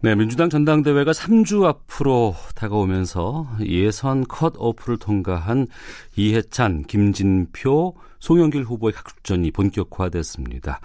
네, 민주당 전당대회가 3주 앞으로 다가오면서 예선 컷오프를 통과한 이해찬, 김진표, 송영길 후보의 각축전이 본격화됐습니다.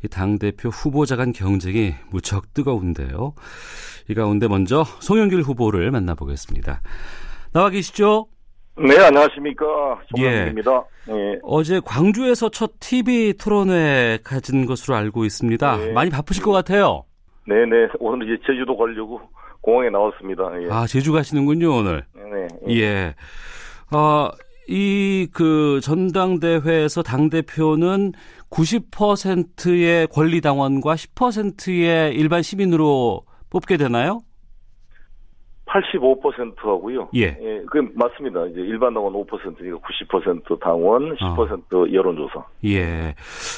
이 당대표 후보자 간 경쟁이 무척 뜨거운데요. 이 가운데 먼저 송영길 후보를 만나보겠습니다. 나와 계시죠? 네, 안녕하십니까. 송영길입니다. 예. 네. 어제 광주에서 첫 TV 토론회 가진 것으로 알고 있습니다. 네. 많이 바쁘실 것 같아요. 네네. 오늘 이제 제주도 가려고 공항에 나왔습니다. 예. 아, 제주 가시는군요, 오늘. 네. 예. 전당대회에서 당대표는 90%의 권리당원과 10%의 일반 시민으로 뽑게 되나요? 85%하고요. 예. 그 맞습니다. 이제 일반 당원 5%니까 90% 당원, 10% 여론조사. 예.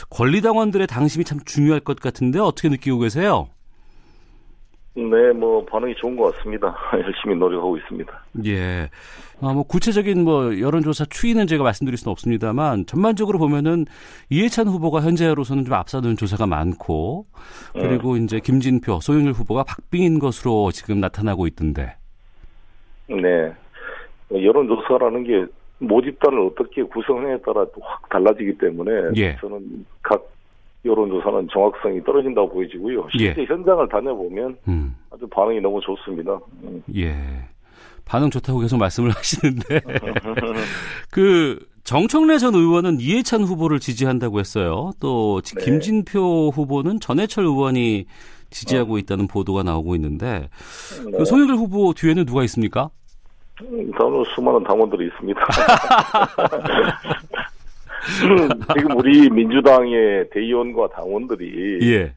권리당원들의 당심이 참 중요할 것 같은데 어떻게 느끼고 계세요? 네, 반응이 좋은 것 같습니다. 열심히 노력하고 있습니다. 예. 구체적인 여론조사 추이는 제가 말씀드릴 수는 없습니다만, 전반적으로 보면은 이해찬 후보가 현재로서는 좀 앞서는 조사가 많고, 그리고 이제 김진표, 송영길 후보가 박빙인 것으로 지금 나타나고 있던데. 네. 여론조사라는 게 모집단을 어떻게 구성하냐에 따라 확 달라지기 때문에, 예. 저는 각 여론조사는 정확성이 떨어진다고 보여지고요. 실제 현장을 다녀보면 아주 반응이 너무 좋습니다. 예. 반응 좋다고 계속 말씀을 하시는데 정청래 전 의원은 이해찬 후보를 지지한다고 했어요. 또 네. 김진표 후보는 전해철 의원이 지지하고 있다는 보도가 나오고 있는데 송영길 후보 뒤에는 누가 있습니까? 저는 수많은 당원들이 있습니다. 지금 우리 민주당의 대의원과 당원들이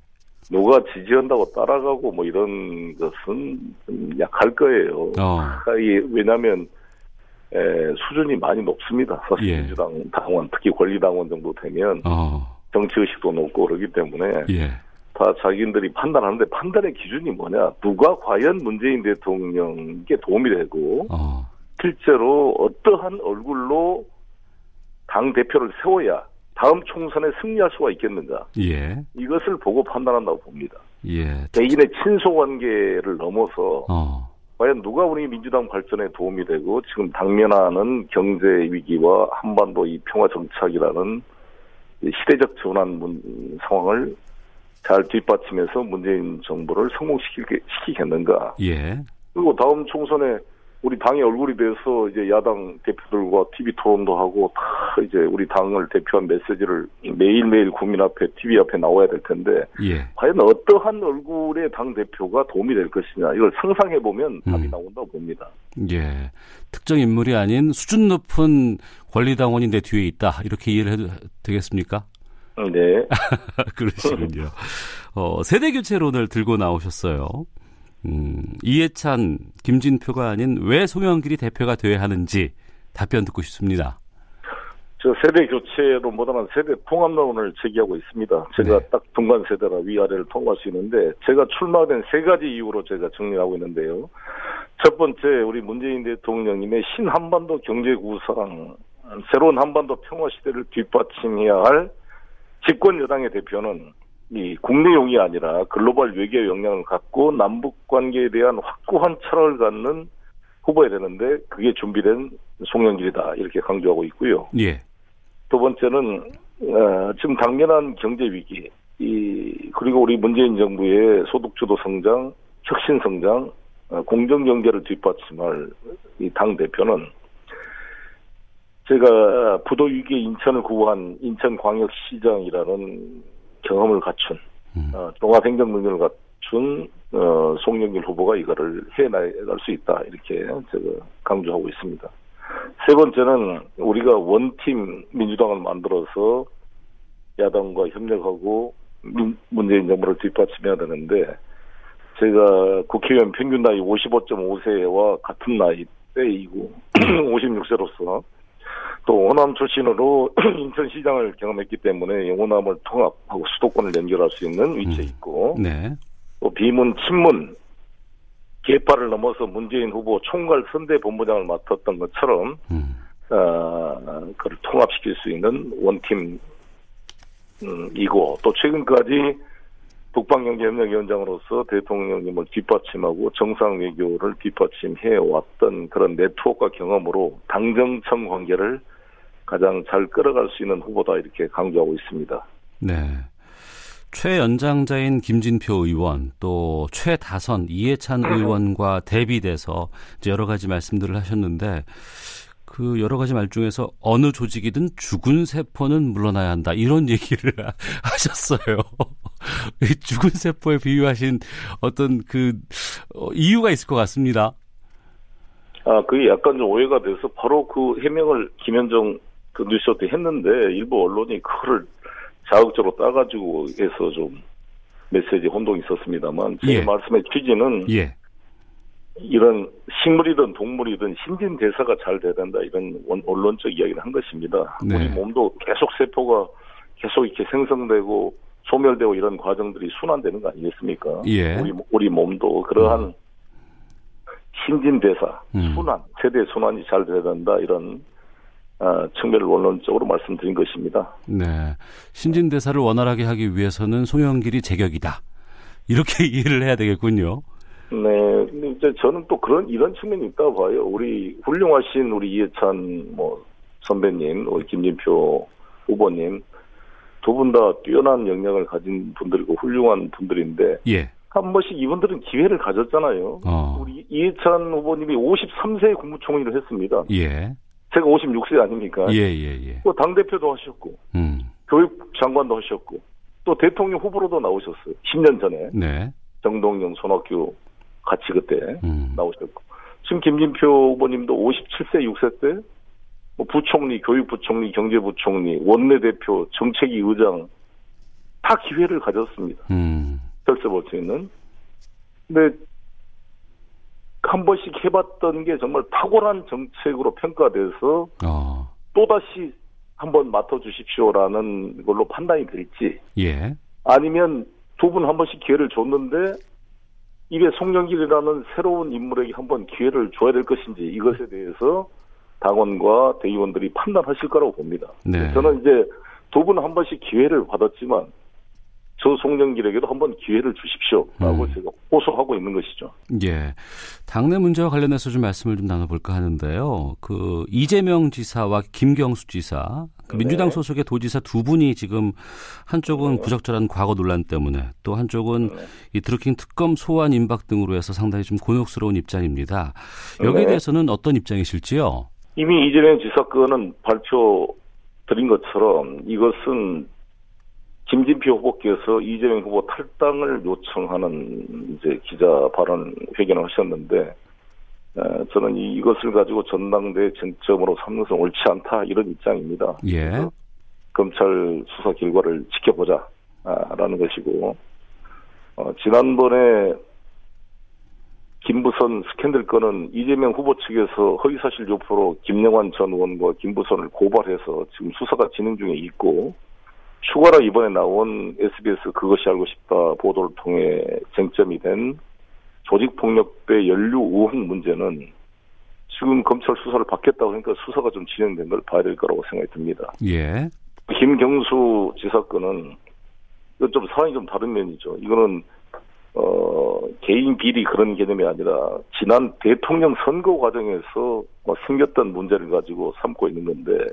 누가 지지한다고 따라가고 이런 것은 좀 약할 거예요. 왜냐하면 수준이 많이 높습니다. 사실 민주당 당원, 특히 권리당원 정도 되면 정치의식도 높고 그러기 때문에 다 자기들이 판단하는데 판단의 기준이 뭐냐. 누가 과연 문재인 대통령께 도움이 되고 실제로 어떠한 얼굴로 당대표를 세워야 다음 총선에 승리할 수가 있겠는가. 이것을 보고 판단한다고 봅니다. 개인의 친소관계를 넘어서 과연 누가 우리 민주당 발전에 도움이 되고 지금 당면하는 경제 위기와 한반도 이 평화 정착이라는 시대적 전환 상황을 잘 뒷받침해서 문재인 정부를 성공시키겠는가. 그리고 다음 총선에 우리 당의 얼굴이 돼서 이제 야당 대표들과 TV 토론도 하고 다 이제 우리 당을 대표한 메시지를 매일매일 국민 앞에 TV 앞에 나와야 될 텐데 과연 어떠한 얼굴의 당 대표가 도움이 될 것이냐 이걸 상상해 보면 답이 나온다고 봅니다. 특정 인물이 아닌 수준 높은 권리당원이 내 뒤에 있다 이렇게 이해를 해도 되겠습니까? 네. 그러시군요. 세대 교체론을 들고 나오셨어요. 이해찬, 김진표가 아닌 왜 송영길이 대표가 돼야 하는지 답변 듣고 싶습니다. 저 세대 교체론보다는 세대 통합론을 제기하고 있습니다. 제가 딱 중간 세대라 위아래를 통과할 수 있는데 제가 출마된 세 가지 이유로 제가 정리하고 있는데요. 첫 번째, 우리 문재인 대통령님의 신한반도 경제구상, 새로운 한반도 평화 시대를 뒷받침해야 할 집권 여당의 대표는 이 국내용이 아니라 글로벌 외교 역량을 갖고 남북 관계에 대한 확고한 철학을 갖는 후보야 되는데 그게 준비된 송영길이다 이렇게 강조하고 있고요. 두 번째는 지금 당면한 경제 위기 그리고 우리 문재인 정부의 소득주도 성장, 혁신 성장, 공정 경제를 뒷받침할 이 당 대표는 제가 부도 위기에 인천을 구한 인천광역시장이라는 경험을 갖춘 종합행정 능력을 갖춘 송영길 후보가 이거를 해나갈 수 있다 이렇게 제가 강조하고 있습니다. 세 번째는 우리가 원팀 민주당을 만들어서 야당과 협력하고 문재인 정부를 뒷받침해야 되는데 제가 국회의원 평균 나이 55.5세와 같은 나이대이고 56세로서 또 호남 출신으로 인천시장을 경험했기 때문에 호남을 통합하고 수도권을 연결할 수 있는 위치에 있고 또 비문, 친문, 계파를 넘어서 문재인 후보 총괄 선대본부장을 맡았던 것처럼 그를 통합시킬 수 있는 원팀 이고 또 최근까지 북방경제협력위원장으로서 대통령님을 뒷받침하고 정상외교를 뒷받침해왔던 그런 네트워크와 경험으로 당정청 관계를 가장 잘 끌어갈 수 있는 후보다 이렇게 강조하고 있습니다. 네. 최연장자인 김진표 의원 또 최다선 이해찬 의원과 대비돼서 이제 여러 가지 말씀들을 하셨는데 그 여러 가지 말 중에서 어느 조직이든 죽은 세포는 물러나야 한다 이런 얘기를 하셨어요. 죽은 세포에 비유하신 어떤 그 이유가 있을 것 같습니다. 그게 약간 좀 오해가 돼서 바로 그 해명을 김현정 그 뉴스 때 했는데 일부 언론이 그거를 자극적으로 따가지고 해서 좀 메시지 혼동이 있었습니다만 제 말씀의 취지는 이런 식물이든 동물이든 신진대사가 잘 돼야 된다 이런 언론적 이야기를 한 것입니다. 네. 우리 몸도 계속 세포가 계속 이렇게 생성되고 소멸되고 이런 과정들이 순환되는 거 아니겠습니까? 우리 몸도 그러한 신진대사, 순환, 세대 순환이 잘 돼야 된다 이런 측면을 원론적으로 말씀드린 것입니다. 네, 신진대사를 원활하게 하기 위해서는 송영길이 제격이다. 이렇게 이해를 해야 되겠군요. 네, 근데 이제 저는 또 이런 측면이 있다고 봐요. 우리 훌륭하신 우리 이해찬 선배님, 우리 김진표 후보님 두 분 다 뛰어난 역량을 가진 분들이고 훌륭한 분들인데 한 번씩 이분들은 기회를 가졌잖아요. 우리 이해찬 후보님이 53세에 국무총리를 했습니다. 제가 56세 아닙니까? 또 당대표도 하셨고, 교육장관도 하셨고, 또 대통령 후보로도 나오셨어요. 10년 전에. 네. 정동영, 손학규 같이 그때 나오셨고. 지금 김진표 후보님도 57세, 6세 때, 부총리, 교육부총리, 경제부총리, 원내대표, 정책위 의장, 다 기회를 가졌습니다. 펼쳐 볼 수 있는. 근데, 한 번씩 해봤던 게 정말 탁월한 정책으로 평가돼서 또다시 한번 맡아주십시오라는 걸로 판단이 될지 아니면 두 분 한 번씩 기회를 줬는데 입에 송영길이라는 새로운 인물에게 한번 기회를 줘야 될 것인지 이것에 대해서 당원과 대의원들이 판단하실 거라고 봅니다. 네. 저는 이제 두 분 한 번씩 기회를 받았지만 저 송영길에게도 한번 기회를 주십시오라고 제가 호소하고 있는 것이죠. 당내 문제와 관련해서 좀 말씀을 좀 나눠볼까 하는데요. 그 이재명 지사와 김경수 지사, 그 민주당 소속의 도지사 두 분이 지금 한쪽은 부적절한 과거 논란 때문에 또 한쪽은 이 드루킹 특검 소환 임박 등으로 해서 상당히 좀 곤혹스러운 입장입니다. 여기에 대해서는 어떤 입장이실지요? 이미 이재명 지사 건은 발표드린 것처럼 이것은 김진표 후보께서 이재명 후보 탈당을 요청하는 이제 기자 발언 회견을 하셨는데, 저는 이것을 가지고 전당대회 쟁점으로 삼는 것은 옳지 않다 이런 입장입니다. 검찰 수사 결과를 지켜보자라는 것이고, 지난번에 김부선 스캔들 건은 이재명 후보 측에서 허위사실 유포로 김영환 전 의원과 김부선을 고발해서 지금 수사가 진행 중에 있고. 추가로 이번에 나온 SBS 그것이 알고 싶다 보도를 통해 쟁점이 된 조직폭력배 연루 의혹 문제는 지금 검찰 수사를 받겠다고 하니까 수사가 좀 진행된 걸 봐야 될 거라고 생각이 듭니다. 김경수 지사 건은 이건 좀 사안이 좀 다른 면이죠. 이거는 개인 비리 그런 개념이 아니라 지난 대통령 선거 과정에서 생겼던 문제를 가지고 삼고 있는 건데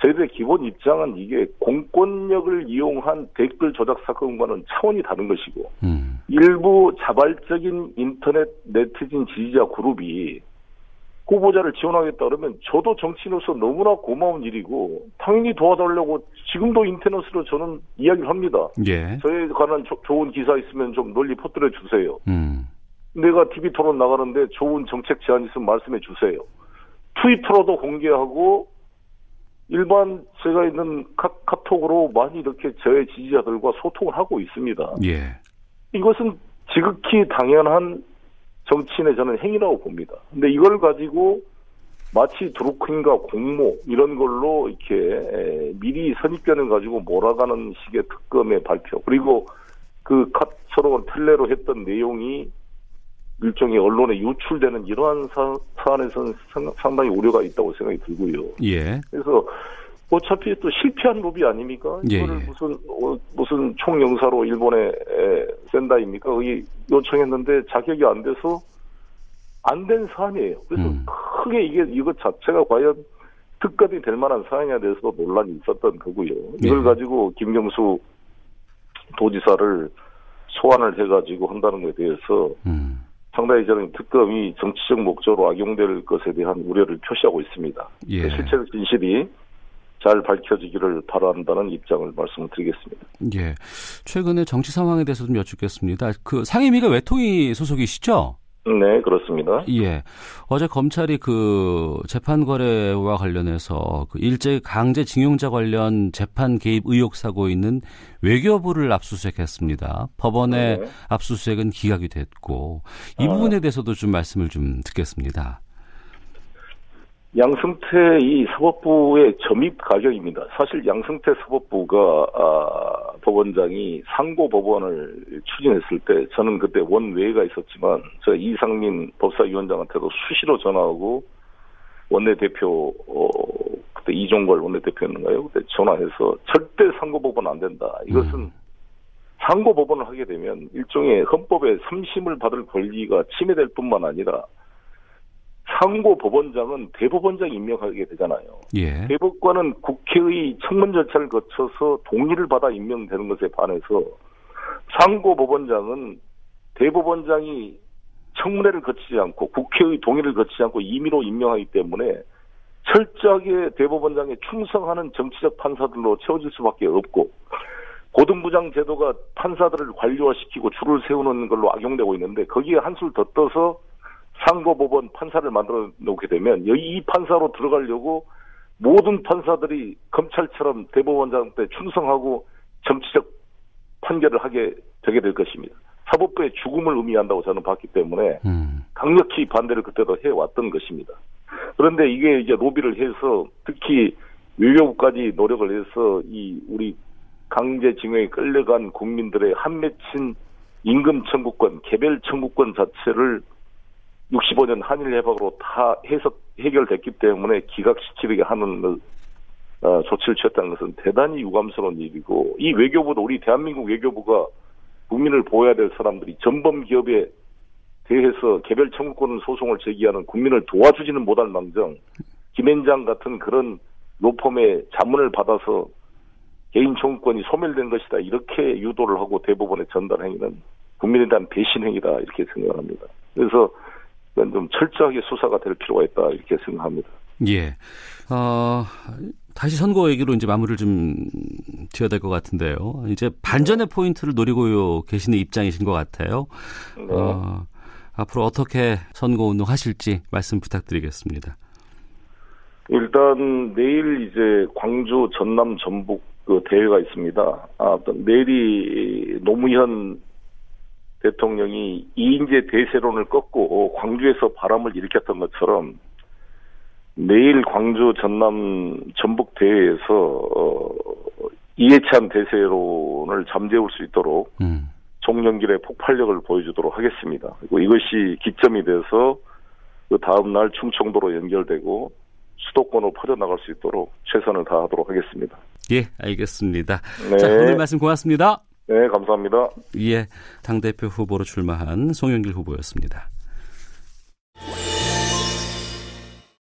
저희들의 기본 입장은 이게 공권력을 이용한 댓글 조작 사건과는 차원이 다른 것이고 일부 자발적인 인터넷 네티즌 지지자 그룹이 후보자를 지원하겠다 그러면 저도 정치인으로서 너무나 고마운 일이고 당연히 도와달라고 지금도 인터넷으로 저는 이야기를 합니다. 저에 관한 좋은 기사 있으면 좀 널리 퍼뜨려 주세요. 내가 TV 토론 나가는데 좋은 정책 제안 있으면 말씀해 주세요. 트위터로도 공개하고 일반 제가 있는 카톡으로 많이 이렇게 저의 지지자들과 소통을 하고 있습니다. 이것은 지극히 당연한 정치인의 저는 행위라고 봅니다. 근데 이걸 가지고 마치 드루킹과 공모 이런 걸로 이렇게 미리 선입견을 가지고 몰아가는 식의 특검의 발표 그리고 그 서로 텔레로 했던 내용이 일종의 언론에 유출되는 이러한 사안에서는 상당히 우려가 있다고 생각이 들고요. 그래서 어차피 또 실패한 로비 아닙니까? 이거를 무슨 총영사로 일본에 센다입니까? 여기 요청했는데 자격이 안 돼서 안 된 사안이에요. 그래서 크게 이것 자체가 과연 특검이 될 만한 사안에 대해서도 논란이 있었던 거고요. 이걸 가지고 김경수 도지사를 소환을 해가지고 한다는 것에 대해서 상당히 저는 특검이 정치적 목적으로 악용될 것에 대한 우려를 표시하고 있습니다. 실체적 진실이 잘 밝혀지기를 바란다는 입장을 말씀드리겠습니다. 예, 최근에 정치 상황에 대해서 좀 여쭙겠습니다. 그 상임위가 외통위 소속이시죠? 네, 그렇습니다. 예. 어제 검찰이 그 재판 거래와 관련해서 그 일제 강제 징용자 관련 재판 개입 의혹 사고 있는 외교부를 압수수색했습니다. 법원의 압수수색은 기각이 됐고 이 부분에 대해서도 좀 말씀을 좀 듣겠습니다. 양승태 이 사법부의 점입 가격입니다. 사실 양승태 사법부가 법원장이 상고법원을 추진했을 때 저는 그때 원외가 있었지만 저 이상민 법사위원장한테도 수시로 전화하고 원내대표 그때 이종걸 원내대표였는가요? 그때 전화해서 절대 상고법원 안 된다. 이것은 상고법원을 하게 되면 일종의 헌법에 삼심을 받을 권리가 침해될 뿐만 아니라 상고법원장은 대법원장이 임명하게 되잖아요. 예. 대법관은 국회의 청문 절차를 거쳐서 동의를 받아 임명되는 것에 반해서 상고법원장은 대법원장이 청문회를 거치지 않고 국회의 동의를 거치지 않고 임의로 임명하기 때문에 철저하게 대법원장에 충성하는 정치적 판사들로 채워질 수밖에 없고 고등부장 제도가 판사들을 관료화시키고 줄을 세우는 걸로 악용되고 있는데 거기에 한술 더 떠서 상고법원 판사를 만들어 놓게 되면 이 판사로 들어가려고 모든 판사들이 검찰처럼 대법원장 때 충성하고 정치적 판결을 하게 되게 될 것입니다. 사법부의 죽음을 의미한다고 저는 봤기 때문에 강력히 반대를 그때도 해왔던 것입니다. 그런데 이게 이제 로비를 해서 특히 외교부까지 노력을 해서 이 우리 강제징용에 끌려간 국민들의 한 맺힌 임금 청구권, 개별 청구권 자체를 65년 한일 해방으로 다 해결됐기 때문에 기각시키게 하는 조치를 취했다는 것은 대단히 유감스러운 일이고 이 외교부도 우리 대한민국 외교부가 국민을 보호해야 될 사람들이 전범 기업에 대해서 개별 청구권 소송을 제기하는 국민을 도와주지는 못할 망정 김앤장 같은 그런 로펌의 자문을 받아서 개인 청구권이 소멸된 것이다 이렇게 유도를 하고 대법원에 전달 행위는 국민에 대한 배신 행위다 이렇게 생각합니다. 그래서 좀 철저하게 수사가 될 필요가 있다 이렇게 생각합니다. 예. 다시 선거 얘기로 이제 마무리를 좀 지어야 될 것 같은데요. 이제 반전의 포인트를 노리고 계시는 입장이신 것 같아요. 앞으로 어떻게 선거 운동 하실지 말씀 부탁드리겠습니다. 일단 내일 이제 광주, 전남, 전북 그 대회가 있습니다. 내일이 노무현 대통령이 이인제 대세론을 꺾고 광주에서 바람을 일으켰던 것처럼 내일 광주, 전남, 전북 대회에서 이해찬 대세론을 잠재울 수 있도록 송영길의 폭발력을 보여주도록 하겠습니다. 그리고 이것이 기점이 돼서 그 다음 날 충청도로 연결되고 수도권으로 퍼져나갈 수 있도록 최선을 다하도록 하겠습니다. 예, 알겠습니다. 네. 자, 오늘 말씀 고맙습니다. 네, 감사합니다. 예, 당대표 후보로 출마한 송영길 후보였습니다.